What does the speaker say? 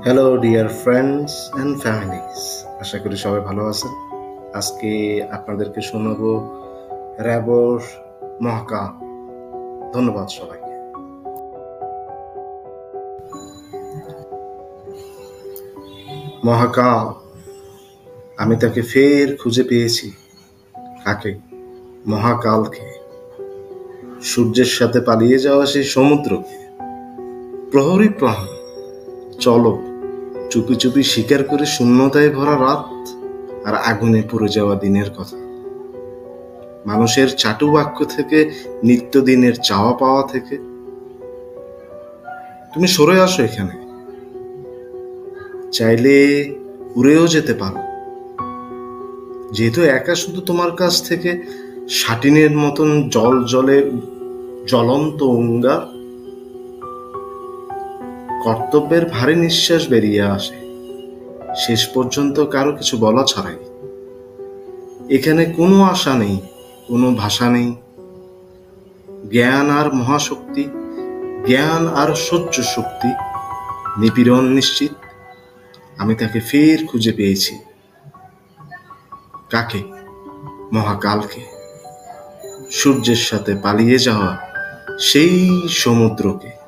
Hello dear friends and families, আশা করি সবাই ভালো আছেন। আজকে আপনাদেরকে শোনাবো র্যাবোর মহাকাল। ধন্যবাদ সবাইকে। মহাকাল, আমি তাকে ফের খুঁজে পেয়েছি। কাকে? মহাকালকে। সূর্যের সাথে পালিয়ে যাওয়া সেই সমুদ্রকে। প্রহরী প্রহর, চলো চুপি চুপি শিকার করে শূন্যতায় ভরা রাত আর আগুনে পুড়ে যাওয়া দিনের কথা। মানুষের চাটু বাক্য থেকে, নিত্যদিনের চাওয়া পাওয়া থেকে। তুমি সরে আসো এখানে, চাইলে উড়েও যেতে পারো, যেহেতু একা শুধু তোমার কাছ থেকে শাটিনের মতন জল জলে জ্বলন্ত অঙ্গার কর্তব্যের ভারী নিঃশ্বাস বেরিয়ে আসে, শেষ পর্যন্ত কারো কিছু বলা ছাড়াই। এখানে কোনো আশা নেই, কোনো ভাষা নেই। জ্ঞান আর মহাশক্তি, জ্ঞান আর সহ্য শক্তি, নিপীড়ন নিশ্চিত। আমি তাকে ফের খুঁজে পেয়েছি। কাকে? মহাকালকে। সূর্যের সাথে পালিয়ে যাওয়া সেই সমুদ্রকে।